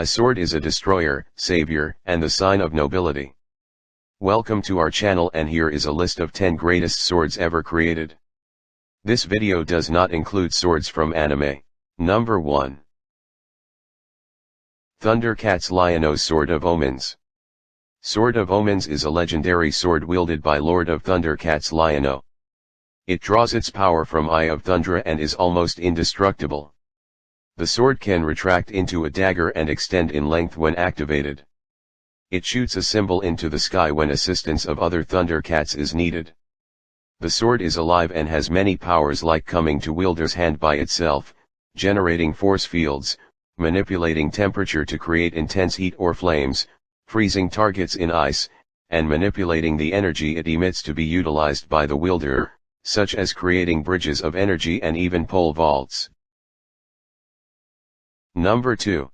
A sword is a destroyer, savior, and the sign of nobility. Welcome to our channel, and here is a list of 10 greatest swords ever created. This video does not include swords from anime. Number 1. Thundercats Lioness Sword of Omens. Sword of Omens is a legendary sword wielded by Lord of Thundercats Lioness. It draws its power from Eye of Thundra and is almost indestructible. The sword can retract into a dagger and extend in length when activated. It shoots a symbol into the sky when assistance of other Thundercats is needed. The sword is alive and has many powers, like coming to wielder's hand by itself, generating force fields, manipulating temperature to create intense heat or flames, freezing targets in ice, and manipulating the energy it emits to be utilized by the wielder, such as creating bridges of energy and even pole vaults. Number 2.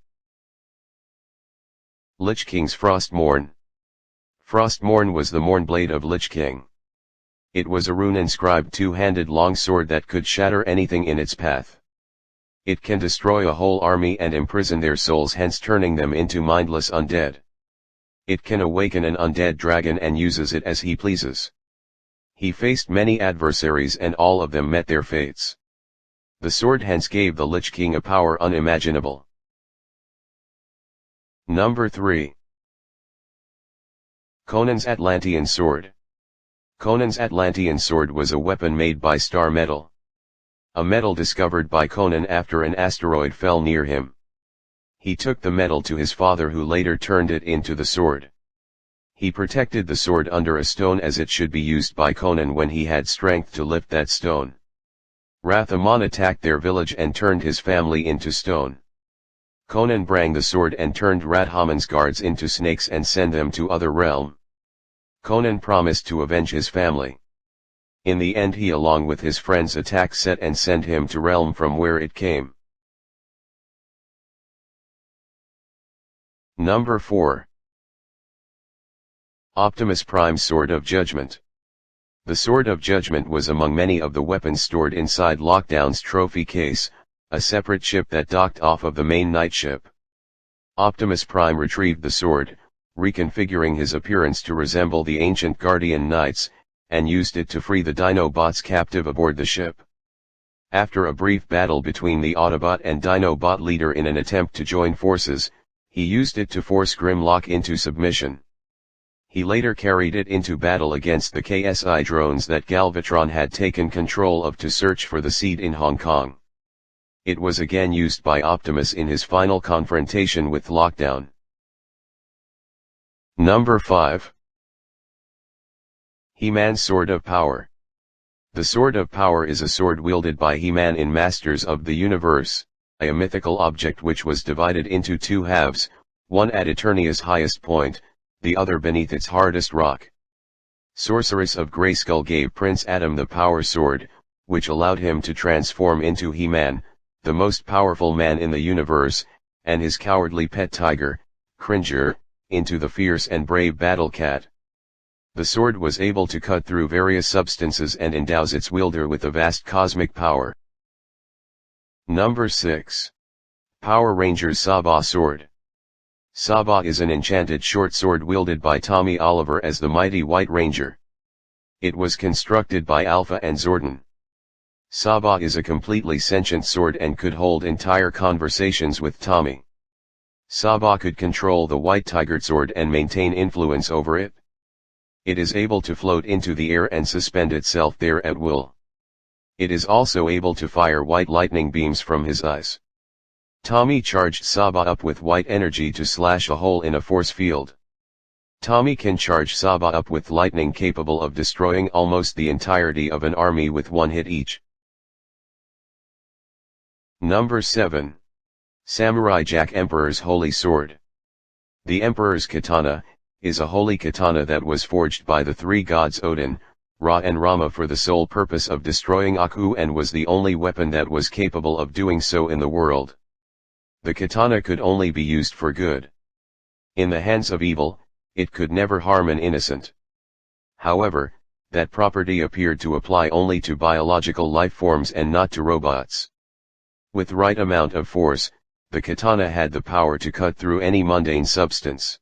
Lich King's Frostmourne. Frostmourne was the Mourn Blade of Lich King. It was a rune-inscribed two-handed longsword that could shatter anything in its path. It can destroy a whole army and imprison their souls, hence turning them into mindless undead. It can awaken an undead dragon and uses it as he pleases. He faced many adversaries and all of them met their fates. The sword hence gave the Lich King a power unimaginable. Number 3. Conanslantean Sword. Conanslantean Sword was a weapon made by star metal. A metal discovered by Conan after an asteroid fell near him. He took the metal to his father, who later turned it into the sword. He protected the sword under a stone as it should be used by Conan when he had strength to lift that stone. Rathamon attacked their village and turned his family into stone. Conan brang the sword and turned Rathamon's guards into snakes and sent them to other realm. Conan promised to avenge his family. In the end, he along with his friends attack Set and send him to realm from where it came. Number 4. Optimus Prime's Sword of Judgment. The Sword of Judgment was among many of the weapons stored inside Lockdown's trophy case, a separate ship that docked off of the main night ship. Optimus Prime retrieved the sword, reconfiguring his appearance to resemble the ancient Guardian Knights, and used it to free the Dinobots captive aboard the ship. After a brief battle between the Autobot and Dinobot leader in an attempt to join forces, he used it to force Grimlock into submission. He later carried it into battle against the KSI drones that Galvatron had taken control of to search for the seed in Hong Kong. It was again used by Optimus in his final confrontation with Lockdown. Number 5. He-Man's Sword of Power. The Sword of Power is a sword wielded by He-Man in Masters of the Universe, a mythical object which was divided into two halves, one at Eternia's highest point, the other beneath its hardest rock. Sorceress of Grayskull gave Prince Adam the Power Sword, which allowed him to transform into He-Man, the most powerful man in the universe, and his cowardly pet tiger, Cringer, into the fierce and brave Battle Cat. The sword was able to cut through various substances and endows its wielder with a vast cosmic power. Number 6. Power Rangers Sabah Sword. Sabah is an enchanted short sword wielded by Tommy Oliver as the mighty White Ranger. It was constructed by Alpha and Zordon. Sabah is a completely sentient sword and could hold entire conversations with Tommy. Sabah could control the White Tiger sword and maintain influence over it. It is able to float into the air and suspend itself there at will. It is also able to fire white lightning beams from his eyes. Tommy charged Sabah up with white energy to slash a hole in a force field. Tommy can charge Sabah up with lightning capable of destroying almost the entirety of an army with one hit each. Number 7. Samurai Jack Emperor's Holy Sword. The Emperor's Katana is a holy katana that was forged by the three gods Odin, Ra and Rama for the sole purpose of destroying Aku, and was the only weapon that was capable of doing so in the world. The katana could only be used for good. In the hands of evil, it could never harm an innocent. However, that property appeared to apply only to biological life forms and not to robots. With right amount of force, The katana had the power to cut through any mundane substance.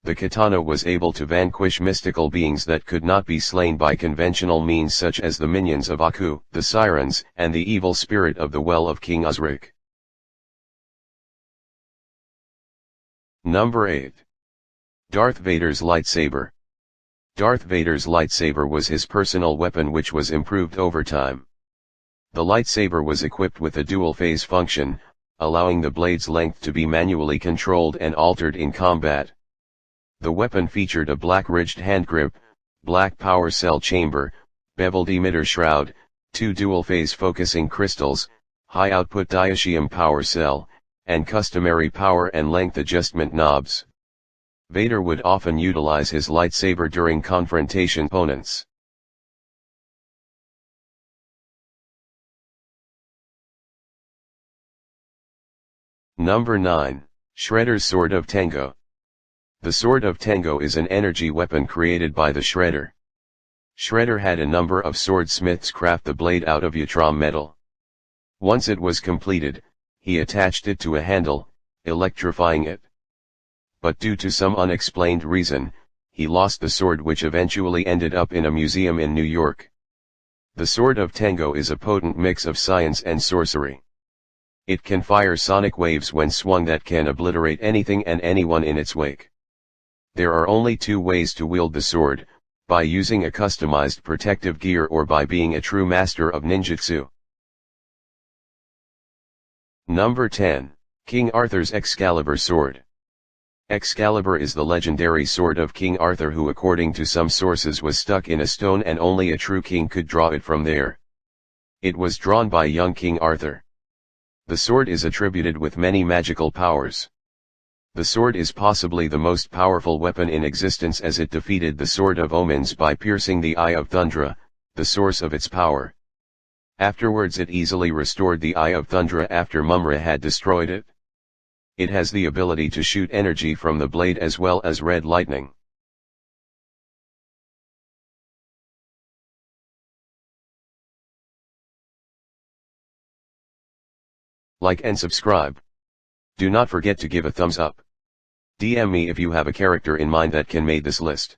The katana was able to vanquish mystical beings that could not be slain by conventional means, such as the minions of Aku, the sirens, and the evil spirit of the well of King Osric. Number 8. Darth Vader's lightsaber. Darth Vader's lightsaber was his personal weapon, which was improved over time. The lightsaber was equipped with a dual-phase function, allowing the blade's length to be manually controlled and altered in combat. The weapon featured a black-ridged handgrip, black power cell chamber, beveled emitter shroud, 2 dual-phase focusing crystals, high-output diacium power cell, and customary power and length adjustment knobs. Vader would often utilize his lightsaber during confrontation with opponents. Number 9. Shredder's Sword of Tengo. The Sword of Tengo is an energy weapon created by the Shredder. Shredder had a number of swordsmiths craft the blade out of yttrium metal. Once it was completed, he attached it to a handle, electrifying it. But due to some unexplained reason, he lost the sword, which eventually ended up in a museum in New York. The Sword of Tengo is a potent mix of science and sorcery. It can fire sonic waves when swung that can obliterate anything and anyone in its wake. There are only 2 ways to wield the sword: by using a customized protective gear or by being a true master of ninjutsu. Number 10. King Arthur's Excalibur Sword. Excalibur is the legendary sword of King Arthur, who, according to some sources, was stuck in a stone and only a true king could draw it from there. It was drawn by young King Arthur. The sword is attributed with many magical powers. The sword is possibly the most powerful weapon in existence, as it defeated the Sword of Omens by piercing the Eye of Thundra, the source of its power. Afterwards it easily restored the Eye of Thundra after Mumra had destroyed it. It has the ability to shoot energy from the blade as well as red lightning. Like and subscribe. Do not forget to give a thumbs up. DM me if you have a character in mind that can make this list.